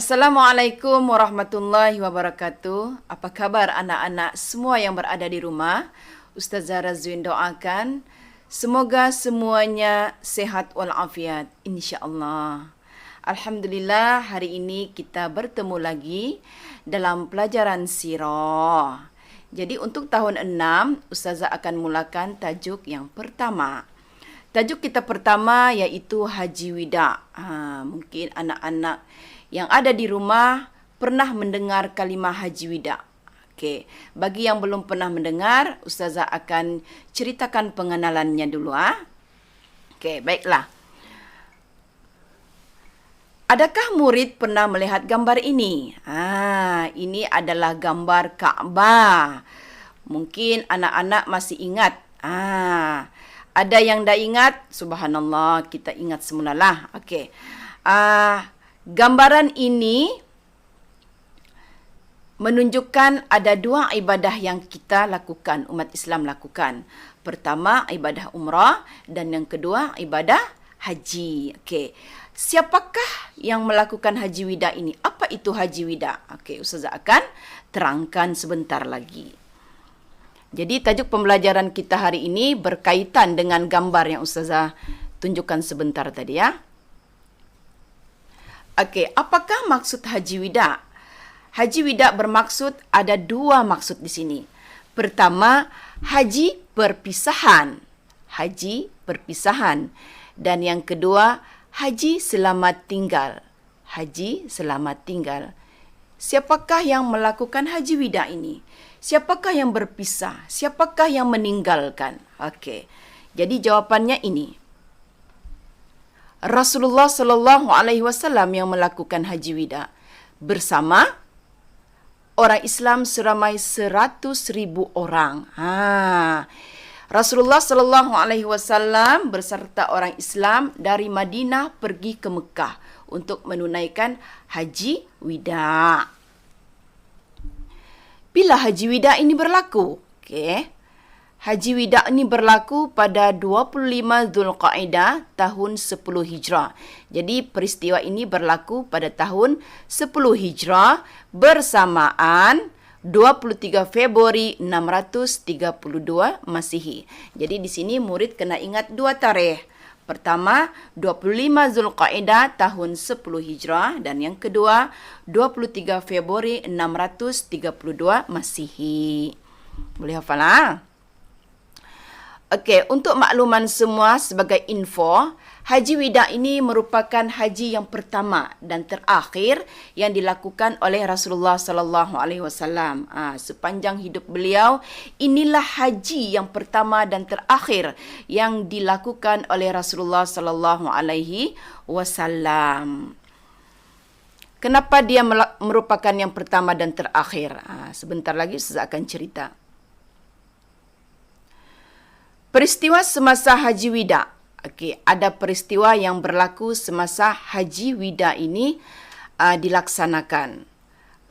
Assalamualaikum warahmatullahi wabarakatuh. Apa kabar anak-anak semua yang berada di rumah? Ustazah Razwin doakan semoga semuanya sehat walafiat insya-Allah. Alhamdulillah, hari ini kita bertemu lagi dalam pelajaran sirah. Jadi untuk tahun 6, Ustazah akan mulakan tajuk yang pertama. Tajuk kita pertama iaitu Haji Wida. Mungkin anak-anak yang ada di rumah pernah mendengar kalimah Haji Wida. Okey, bagi yang belum pernah mendengar, Ustazah akan ceritakan pengenalannya dulu. Okey, baiklah. Adakah murid pernah melihat gambar ini? Ini adalah gambar Kaabah. Mungkin anak-anak masih ingat. Ada yang dah ingat? Subhanallah, kita ingat semulalah. Okey. Gambaran ini menunjukkan ada dua ibadah yang kita lakukan, umat Islam lakukan. Pertama, ibadah umrah dan yang kedua, ibadah haji. Okey. Siapakah yang melakukan Haji Wida ini? Apa itu Haji Wida? Okey, Ustazah akan terangkan sebentar lagi. Jadi, tajuk pembelajaran kita hari ini berkaitan dengan gambar yang Ustazah tunjukkan sebentar tadi ya. Okey, apakah maksud Haji Wida? Haji Wida bermaksud ada dua maksud di sini. Pertama, haji perpisahan. Haji perpisahan. Dan yang kedua, haji selamat tinggal. Haji selamat tinggal. Siapakah yang melakukan Haji Wida ini? Siapakah yang berpisah? Siapakah yang meninggalkan? Okey. Jadi jawapannya ini. Rasulullah sallallahu alaihi wasallam yang melakukan Haji Wida bersama orang Islam seramai 100,000 orang. Rasulullah sallallahu alaihi wasallam beserta orang Islam dari Madinah pergi ke Mekah untuk menunaikan Haji Wida. Bila Haji Wida ini berlaku? Okey. Haji Wida ini berlaku pada 25 Zulqa'dah tahun 10 Hijrah. Jadi peristiwa ini berlaku pada tahun 10 Hijrah bersamaan 23 Februari 632 Masihi. Jadi di sini murid kena ingat dua tarikh. Pertama, 25 Zulqa'dah tahun 10 Hijrah dan yang kedua 23 Februari 632 Masihi. Boleh hafal? Okey, untuk makluman semua sebagai info, Haji Wida ini merupakan haji yang pertama dan terakhir yang dilakukan oleh Rasulullah sallallahu alaihi wasallam. Sepanjang hidup beliau, inilah haji yang pertama dan terakhir yang dilakukan oleh Rasulullah sallallahu alaihi wasallam. Kenapa dia merupakan yang pertama dan terakhir? Sebentar lagi saya akan cerita. Peristiwa semasa Haji Wida. Okey, ada peristiwa yang berlaku semasa Haji Wida ini dilaksanakan.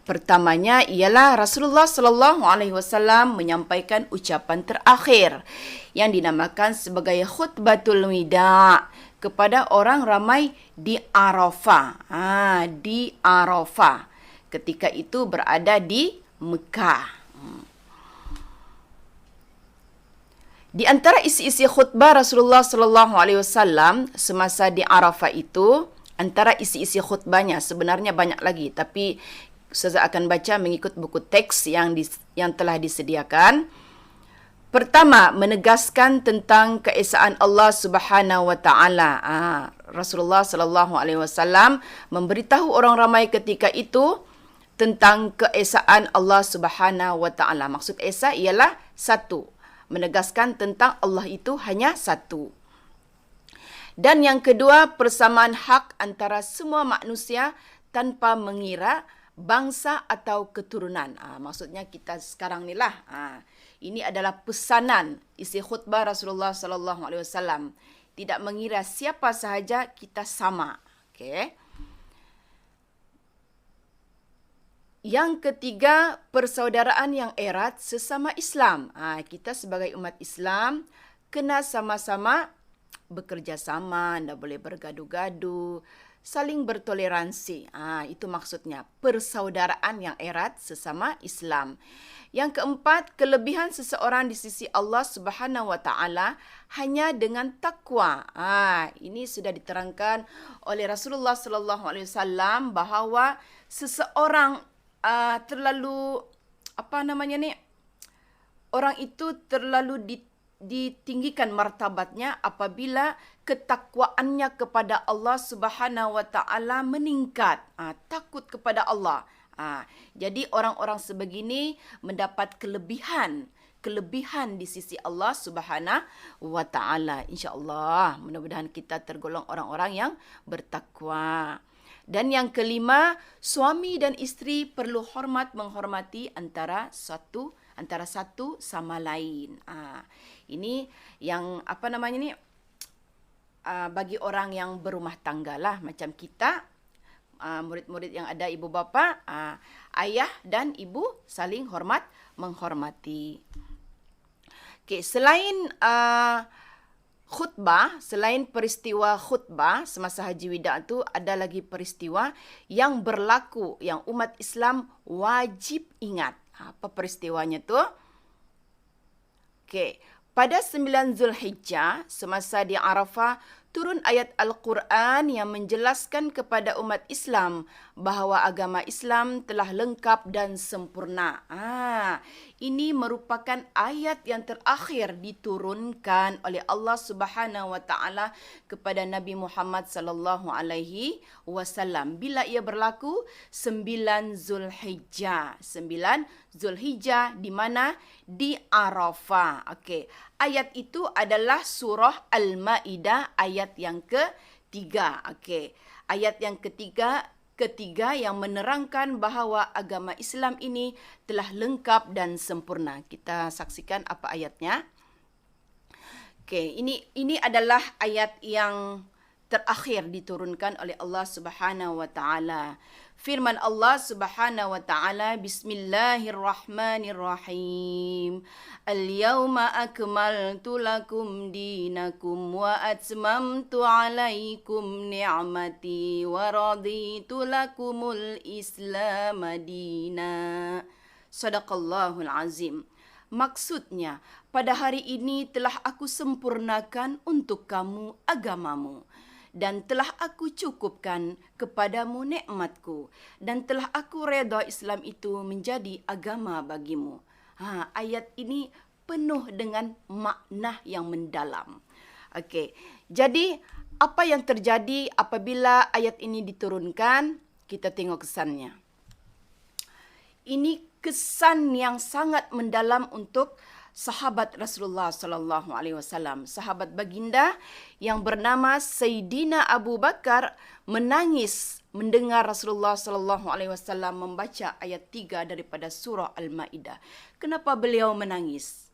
Pertamanya ialah Rasulullah sallallahu alaihi wasallam menyampaikan ucapan terakhir yang dinamakan sebagai khutbatul wida kepada orang ramai di Arafah. Di Arafah. Ketika itu berada di Mekah. Di antara isi-isi khutbah Rasulullah sallallahu alaihi wasallam semasa di Arafah itu, antara isi-isi khutbahnya sebenarnya banyak lagi, tapi saya akan baca mengikut buku teks yang telah disediakan. Pertama, menegaskan tentang keesaan Allah Subhanahu wa taala. Rasulullah sallallahu alaihi wasallam memberitahu orang ramai ketika itu tentang keesaan Allah Subhanahu wa taala. Maksud esa ialah satu. Menegaskan tentang Allah itu hanya satu. Dan yang kedua, persamaan hak antara semua manusia tanpa mengira bangsa atau keturunan. Maksudnya kita sekarang ni lah. Ini adalah pesanan isi khutbah Rasulullah sallallahu alaihi wasallam. Tidak mengira siapa sahaja, kita sama. Okey. Yang ketiga, persaudaraan yang erat sesama Islam. Kita sebagai umat Islam kena sama-sama bekerja sama, tidak boleh bergaduh-gaduh. saling bertoleransi. Itu maksudnya, persaudaraan yang erat sesama Islam. Yang keempat, kelebihan seseorang di sisi Allah Subhanahu wa taala hanya dengan takwa. Ini sudah diterangkan oleh Rasulullah sallallahu alaihi wasallam bahawa seseorang terlalu orang itu terlalu ditinggikan martabatnya apabila ketakwaannya kepada Allah Subhanahu wa taala meningkat. Takut kepada Allah. Jadi orang-orang sebegini mendapat kelebihan di sisi Allah Subhanahu wa taala. Insya-Allah, mudah-mudahan kita tergolong orang-orang yang bertakwa. Dan yang kelima, suami dan isteri perlu menghormati antara satu sama lain. Ini yang bagi orang yang berumah tangga lah, macam kita, murid-murid yang ada ibu bapa, ayah dan ibu saling menghormati. Okey, selain khutbah, selain peristiwa khutbah semasa Haji Wida itu, ada lagi peristiwa yang berlaku yang umat Islam wajib ingat. Apa peristiwanya tu? Okey, pada 9 Zulhijjah semasa di Arafah turun ayat Al-Quran yang menjelaskan kepada umat Islam bahawa agama Islam telah lengkap dan sempurna. Ini merupakan ayat yang terakhir diturunkan oleh Allah Subhanahu wa taala kepada Nabi Muhammad sallallahu alaihi wasallam bila ia berlaku 9 Zulhijjah. 9 Zulhijjah di mana? Di Arafah. Okey. Ayat itu adalah surah Al-Maidah ayat yang ketiga. Okey. Ayat yang ketiga yang menerangkan bahawa agama Islam ini telah lengkap dan sempurna. Kita saksikan apa ayatnya. Okey, ini adalah ayat yang terakhir diturunkan oleh Allah Subhanahu wa taala. Firman Allah Subhanahu wa taala, Bismillahirrahmanirrahim. Al-yawma akmaltu lakum dinakum wa atmamtu alaikum ni'mati wa raditu lakumul Islam madina. Sadaqallahul azim. Maksudnya, pada hari ini telah aku sempurnakan untuk kamu agamamu. Dan telah aku cukupkan kepadamu nikmatku. Dan telah aku redha Islam itu menjadi agama bagimu. Ayat ini penuh dengan makna yang mendalam. Okey, jadi apa yang terjadi apabila ayat ini diturunkan? Kita tengok kesannya. Ini kesan yang sangat mendalam untuk sahabat Rasulullah sallallahu alaihi wasallam, sahabat baginda yang bernama Sayyidina Abu Bakar menangis mendengar Rasulullah sallallahu alaihi wasallam membaca ayat 3 daripada surah Al-Maidah. Kenapa beliau menangis?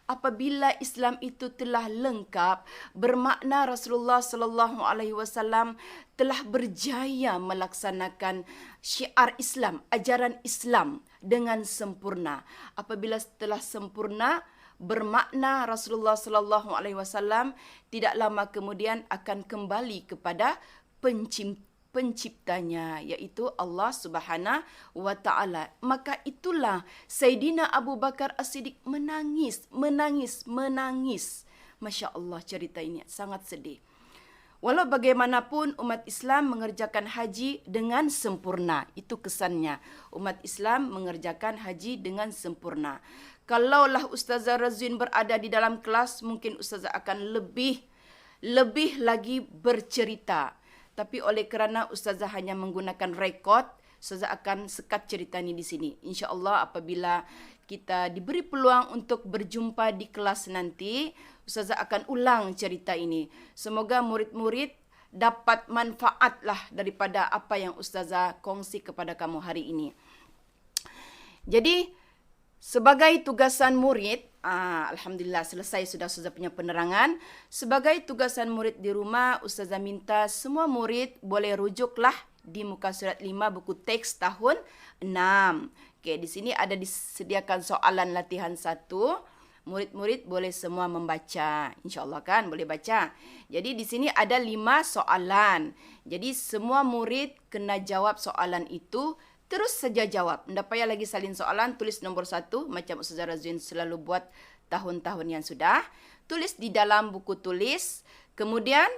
Apabila Islam itu telah lengkap, bermakna Rasulullah sallallahu alaihi wasallam telah berjaya melaksanakan syiar Islam, ajaran Islam dengan sempurna. Apabila telah sempurna, bermakna Rasulullah sallallahu alaihi wasallam tidak lama kemudian akan kembali kepada penciptanya, iaitu Allah Subhanahu wa taala. Maka itulah Sayyidina Abu Bakar As-Siddiq menangis. Masya Allah, cerita ini sangat sedih. Walau bagaimanapun umat Islam mengerjakan haji dengan sempurna. Itu kesannya. Umat Islam mengerjakan haji dengan sempurna. Kalaulah Ustazah Razwin berada di dalam kelas, mungkin Ustazah akan lebih lagi bercerita. Tapi oleh kerana Ustazah hanya menggunakan rekod, Ustazah akan sekat cerita ini di sini. InsyaAllah apabila kita diberi peluang untuk berjumpa di kelas nanti, Ustazah akan ulang cerita ini. Semoga murid-murid dapat manfaatlah daripada apa yang Ustazah kongsi kepada kamu hari ini. Jadi, sebagai tugasan murid, Alhamdulillah selesai sudah Ustazah punya penerangan. Sebagai tugasan murid di rumah, Ustazah minta semua murid boleh rujuklah di muka surat 5 buku teks tahun 6. Okey, di sini ada disediakan soalan latihan 1. murid-murid boleh semua membaca. InsyaAllah kan boleh baca. Jadi di sini ada 5 soalan. Jadi semua murid kena jawab soalan itu. Terus saja jawab. Tidak payah lagi salin soalan. Tulis nombor 1 macam Ustazah Razwin selalu buat tahun-tahun yang sudah. Tulis di dalam buku tulis. Kemudian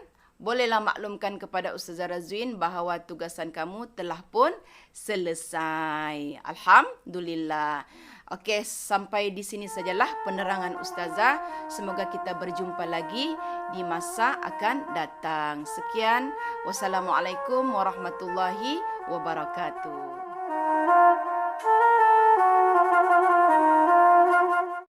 bolehlah maklumkan kepada Ustazah Razwin bahawa tugasan kamu telah pun selesai. Alhamdulillah. Okey, sampai di sini sajalah penerangan Ustazah. Semoga kita berjumpa lagi di masa akan datang. Sekian. Wassalamualaikum warahmatullahi wabarakatuh.